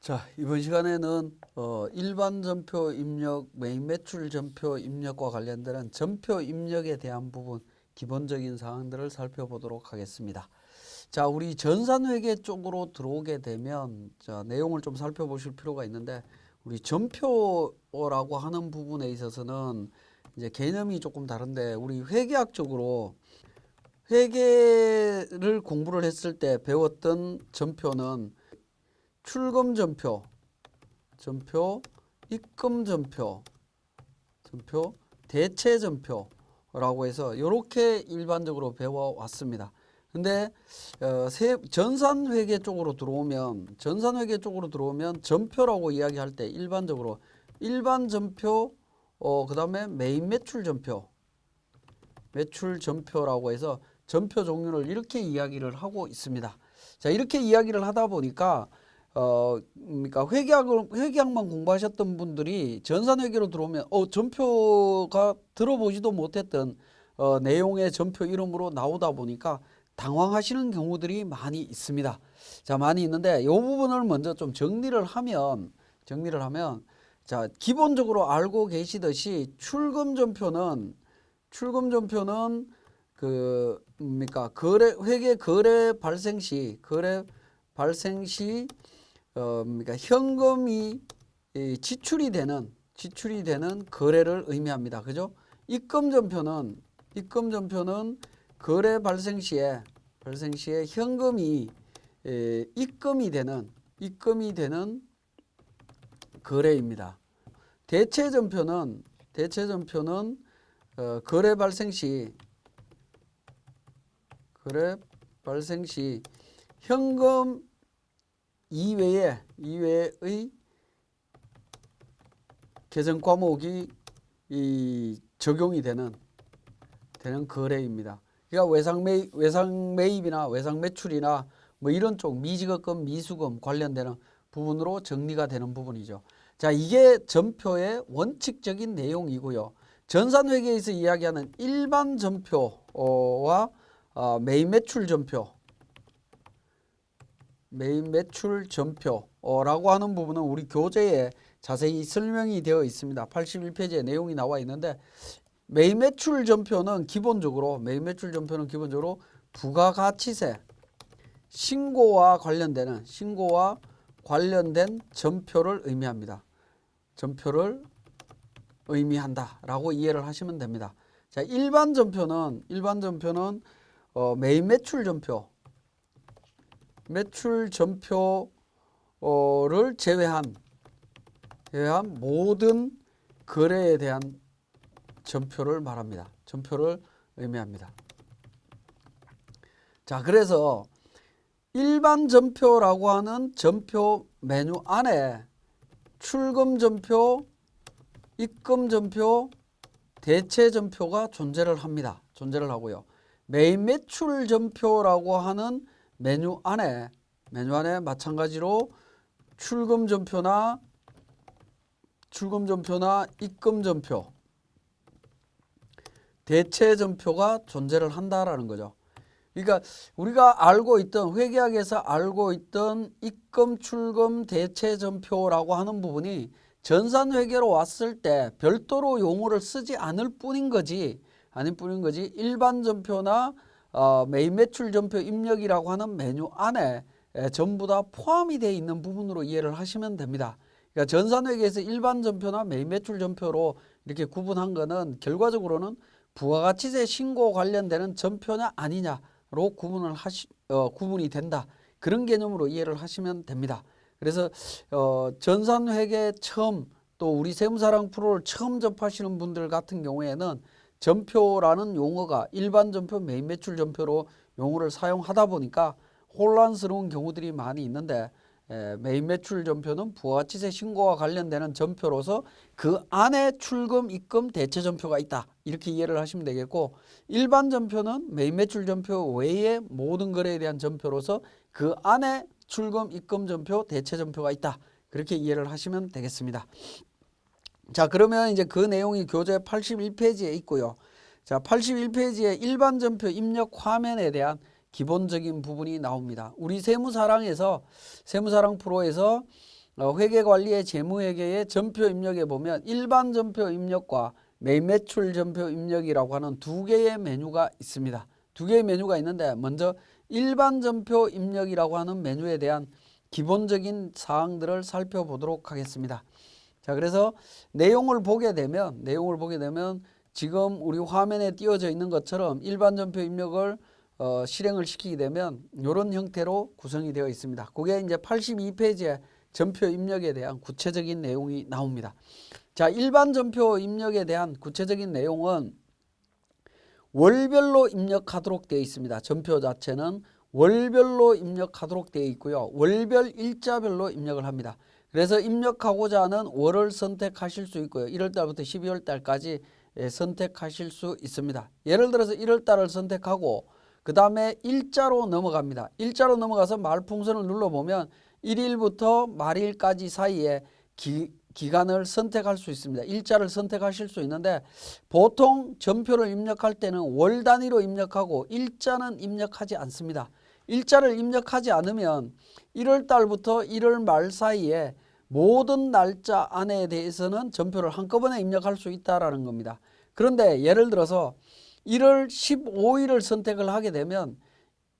자, 이번 시간에는 일반 전표 입력, 메인 매출 전표 입력과 관련되는 전표 입력에 대한 부분 기본적인 사항들을 살펴보도록 하겠습니다. 자, 우리 전산회계 쪽으로 들어오게 되면 자, 내용을 좀 살펴보실 필요가 있는데 우리 전표라고 하는 부분에 있어서는 이제 개념이 조금 다른데 우리 회계학적으로 회계를 공부를 했을 때 배웠던 전표는 출금 전표, 입금 전표, 대체 전표라고 해서 이렇게 일반적으로 배워왔습니다. 근데 전산회계 쪽으로 들어오면 전표라고 이야기할 때 일반적으로 일반 전표, 그다음에 메인 매출 전표라고 해서 전표 종류를 이렇게 이야기를 하고 있습니다. 자, 이렇게 이야기를 하다 보니까 그러니까 회계학만 공부하셨던 분들이 전산회계로 들어오면 전표가 들어보지도 못했던 내용의 전표 이름으로 나오다 보니까 당황하시는 경우들이 많이 있습니다. 자, 많이 있는데 이 부분을 먼저 좀 정리를 하면 자, 기본적으로 알고 계시듯이 출금 전표는 회계 거래 발생 시 그러니까 현금이 지출이 되는 거래를 의미합니다. 그죠? 입금 전표는 거래 발생 시에 현금이 입금이 되는 거래입니다. 대체 전표는 거래 발생 시 현금 이외의 계정 과목이 적용이 되는 거래입니다. 그러니까 외상 매입이나 외상 매출이나 뭐 이런 쪽 미지급금, 미수금 관련되는 부분으로 정리가 되는 부분이죠. 자, 이게 전표의 원칙적인 내용이고요. 전산회계에서 이야기하는 일반 전표와 메인 매출 전표라고 하는 부분은 우리 교재에 자세히 설명이 되어 있습니다. 81페이지에 내용이 나와 있는데 메인 매출 전표는 기본적으로 부가가치세 신고와 관련된 전표를 의미합니다. 전표를 의미한다라고 이해를 하시면 됩니다. 자, 일반 전표는 메인 매출 전표를 제외한 모든 거래에 대한 전표를 말합니다. 전표를 의미합니다. 자, 그래서 일반 전표라고 하는 전표 메뉴 안에 출금 전표, 입금 전표, 대체 전표가 존재를 하고요. 메인 매출 전표라고 하는 메뉴 안에 마찬가지로 출금 전표나 입금 전표, 대체 전표가 존재를 한다라는 거죠. 그러니까 우리가 회계학에서 알고 있던 입금, 출금, 대체 전표라고 하는 부분이 전산회계로 왔을 때 별도로 용어를 쓰지 않을 뿐인 거지 일반 전표나 메인 매출 전표 입력이라고 하는 메뉴 안에 전부 다 포함이 되어 있는 부분으로 이해를 하시면 됩니다. 그러니까 전산회계에서 일반 전표나 메인 매출 전표로 이렇게 구분한 거는 결과적으로는 부가가치세 신고 관련되는 전표냐 아니냐로 구분이 된다. 그런 개념으로 이해를 하시면 됩니다. 그래서 전산회계 처음 또 우리 세무사랑 프로를 처음 접하시는 분들 같은 경우에는 전표라는 용어가 일반 전표, 메인 매출 전표로 용어를 사용하다 보니까 혼란스러운 경우들이 많이 있는데 메인 매출 전표는 부가가치세 신고와 관련되는 전표로서 그 안에 출금, 입금, 대체 전표가 있다. 이렇게 이해를 하시면 되겠고 일반 전표는 메인 매출 전표 외에 모든 거래에 대한 전표로서 그 안에 출금, 입금 전표, 대체 전표가 있다. 그렇게 이해를 하시면 되겠습니다. 자, 그러면 이제 그 내용이 교재 81페이지에 있고요. 자, 81페이지에 일반 전표 입력 화면에 대한 기본적인 부분이 나옵니다. 우리 세무사랑 프로에서 회계관리의 재무회계의 전표 입력에 보면 일반 전표 입력과 매입 매출 전표 입력이라고 하는 두 개의 메뉴가 있습니다. 두 개의 메뉴가 있는데 먼저 일반 전표 입력이라고 하는 메뉴에 대한 기본적인 사항들을 살펴보도록 하겠습니다. 자, 그래서 내용을 보게 되면 지금 우리 화면에 띄워져 있는 것처럼 일반 전표 입력을 실행을 시키게 되면 이런 형태로 구성이 되어 있습니다. 그게 이제 82페이지에 전표 입력에 대한 구체적인 내용이 나옵니다. 자, 일반 전표 입력에 대한 구체적인 내용은 월별로 입력하도록 되어 있습니다. 전표 자체는 월별로 입력하도록 되어 있고요. 월별 일자별로 입력을 합니다. 그래서 입력하고자 하는 월을 선택하실 수 있고요. 1월달부터 12월달까지 선택하실 수 있습니다. 예를 들어서 1월달을 선택하고 그 다음에 일자로 넘어갑니다. 일자로 넘어가서 말풍선을 눌러보면 1일부터 말일까지 사이에 기간을 선택할 수 있습니다. 일자를 선택하실 수 있는데 보통 전표를 입력할 때는 월 단위로 입력하고 일자는 입력하지 않습니다. 일자를 입력하지 않으면 1월 달부터 1월 말 사이에 모든 날짜 안에 대해서는 전표를 한꺼번에 입력할 수 있다는 겁니다. 그런데 예를 들어서 1월 15일을 선택을 하게 되면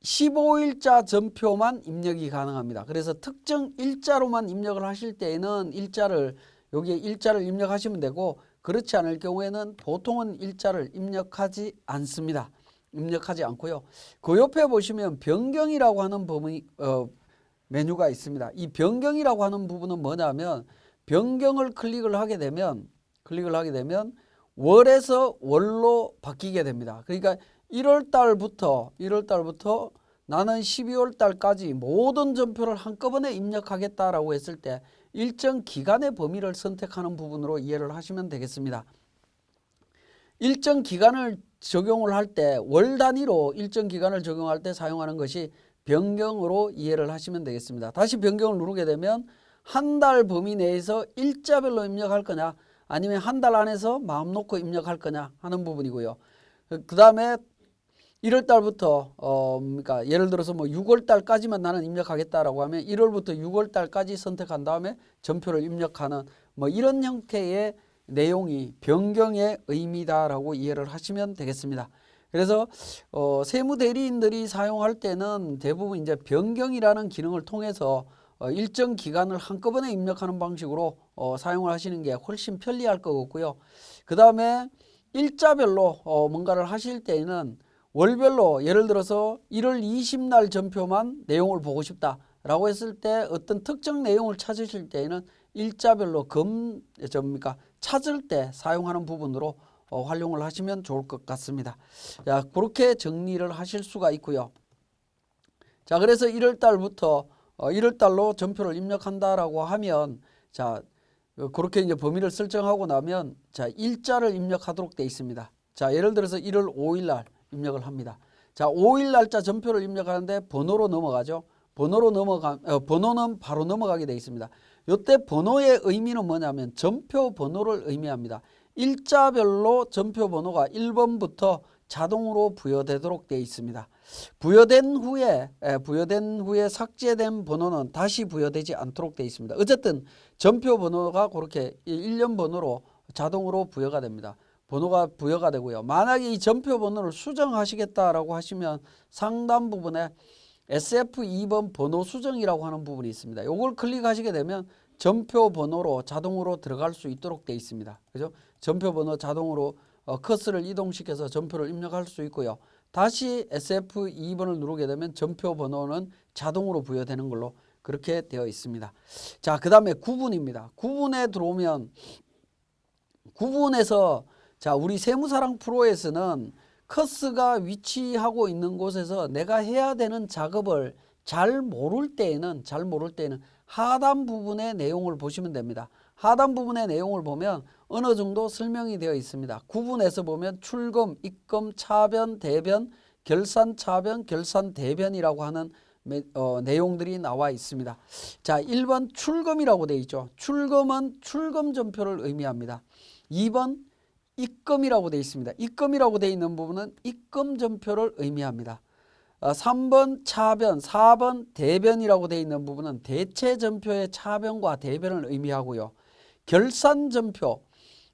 15일자 전표만 입력이 가능합니다. 그래서 특정 일자로만 입력을 하실 때에는 여기에 일자를 입력하시면 되고 그렇지 않을 경우에는 보통은 일자를 입력하지 않습니다. 입력하지 않고요. 그 옆에 보시면 변경이라고 하는 부분이 메뉴가 있습니다. 이 변경이라고 하는 부분은 뭐냐면 변경을 클릭을 하게 되면 월에서 월로 바뀌게 됩니다. 그러니까 1월 달부터 나는 12월 달까지 모든 전표를 한꺼번에 입력하겠다라고 했을 때 일정 기간의 범위를 선택하는 부분으로 이해를 하시면 되겠습니다. 일정 기간을 적용을 할 때 월 단위로 일정 기간을 적용할 때 사용하는 것이 변경으로 이해를 하시면 되겠습니다. 다시 변경을 누르게 되면 한 달 범위 내에서 일자별로 입력할 거냐 아니면 한 달 안에서 마음 놓고 입력할 거냐 하는 부분이고요. 그 다음에 1월 달부터 그러니까 예를 들어서 뭐 6월 달까지만 나는 입력하겠다라고 하면 1월부터 6월 달까지 선택한 다음에 전표를 입력하는 뭐 이런 형태의 내용이 변경의 의미다라고 이해를 하시면 되겠습니다. 그래서 세무대리인들이 사용할 때는 대부분 이제 변경이라는 기능을 통해서 일정 기간을 한꺼번에 입력하는 방식으로 사용을 하시는 게 훨씬 편리할 것 같고요. 그 다음에 일자별로 뭔가를 하실 때에는 월별로 예를 들어서 1월 20날 전표만 내용을 보고 싶다라고 했을 때 어떤 특정 내용을 찾으실 때에는 일자별로 찾을 때 사용하는 부분으로 활용을 하시면 좋을 것 같습니다. 자, 그렇게 정리를 하실 수가 있고요. 자, 그래서 1월 달부터 1월 달로 전표를 입력한다라고 하면 자, 그렇게 이제 범위를 설정하고 나면 자, 일자를 입력하도록 되어 있습니다. 자, 예를 들어서 1월 5일 날 입력을 합니다. 자, 5일 날짜 전표를 입력하는데 번호로 넘어가죠. 번호는 바로 넘어가게 되어 있습니다. 이때 번호의 의미는 뭐냐면 전표 번호를 의미합니다. 일자별로 전표 번호가 1번부터 자동으로 부여되도록 되어 있습니다. 부여된 후에 삭제된 번호는 다시 부여되지 않도록 되어 있습니다. 어쨌든 전표 번호가 그렇게 1년 번호로 자동으로 부여가 됩니다. 번호가 부여가 되고요. 만약에 이 전표 번호를 수정하시겠다라고 하시면 상단 부분에 SF2번 번호 수정이라고 하는 부분이 있습니다. 이걸 클릭하시게 되면 전표 번호로 자동으로 들어갈 수 있도록 되어 있습니다. 그죠? 전표 번호 자동으로 커서를 이동시켜서 전표를 입력할 수 있고요. 다시 SF2번을 누르게 되면 전표 번호는 자동으로 부여되는 걸로 그렇게 되어 있습니다. 자, 그 다음에 구분입니다. 구분에 들어오면 구분에서 자, 우리 세무사랑 프로에서는 커스가 위치하고 있는 곳에서 내가 해야 되는 작업을 잘 모를 때에는 하단 부분의 내용을 보시면 됩니다. 하단 부분의 내용을 보면 어느 정도 설명이 되어 있습니다. 구분에서 보면 출금, 입금, 차변, 대변, 결산, 차변, 결산, 대변이라고 하는 내용들이 나와 있습니다. 자, 1번 출금이라고 되어 있죠. 출금은 출금 전표를 의미합니다. 2번 입금이라고 되어 있습니다. 입금이라고 되어 있는 부분은 입금 전표를 의미합니다. 3번 차변, 4번 대변이라고 되어 있는 부분은 대체 전표의 차변과 대변을 의미하고요. 결산 전표,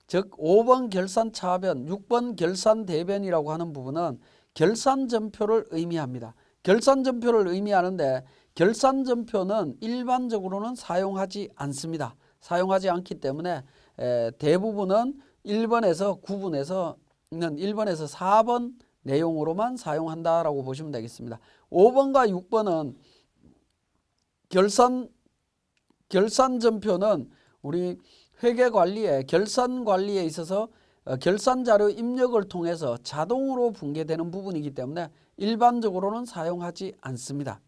즉 5번 결산 차변, 6번 결산 대변이라고 하는 부분은 결산 전표를 의미합니다. 결산 전표를 의미하는데 결산 전표는 일반적으로는 사용하지 않습니다. 사용하지 않기 때문에 대부분은 1번에서 9번에서 1번에서 4번 내용으로만 사용한다라고 보시면 되겠습니다. 5번과 6번은 결산 전표는 우리 회계관리에 결산관리에 있어서 결산자료 입력을 통해서 자동으로 붕괴되는 부분이기 때문에 일반적으로는 사용하지 않습니다.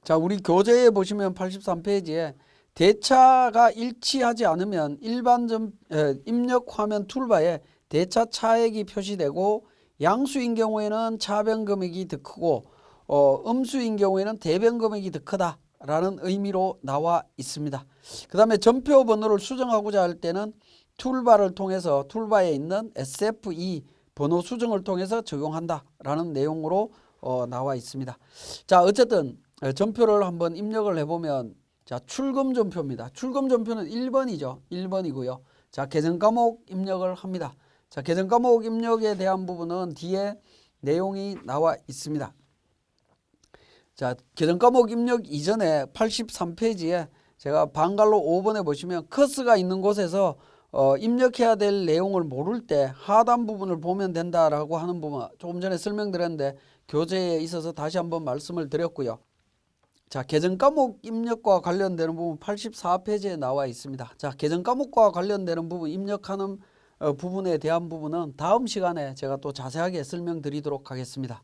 자, 우리 교재에 보시면 83페이지에 대차가 일치하지 않으면 입력 화면 툴바에 대차 차액이 표시되고 양수인 경우에는 차변 금액이 더 크고 음수인 경우에는 대변 금액이 더 크다라는 의미로 나와 있습니다. 그 다음에 전표 번호를 수정하고자 할 때는 툴바를 통해서 툴바에 있는 SFE 번호 수정을 통해서 적용한다라는 내용으로 나와 있습니다. 자, 어쨌든 전표를 한번 입력을 해보면 자, 출금 전표입니다. 출금 전표는 1번이죠. 1번이고요. 자, 계정 과목 입력을 합니다. 자, 계정 과목 입력에 대한 부분은 뒤에 내용이 나와 있습니다. 자, 계정 과목 입력 이전에 83페이지에 제가 방갈로 5번에 보시면 커스가 있는 곳에서 입력해야 될 내용을 모를 때 하단 부분을 보면 된다라고 하는 부분 조금 전에 설명드렸는데 교재에 있어서 다시 한번 말씀을 드렸고요. 자, 계정 과목 입력과 관련되는 부분 84페이지에 나와 있습니다. 자, 계정 과목과 관련되는 부분 입력하는 부분에 대한 부분은 다음 시간에 제가 또 자세하게 설명드리도록 하겠습니다.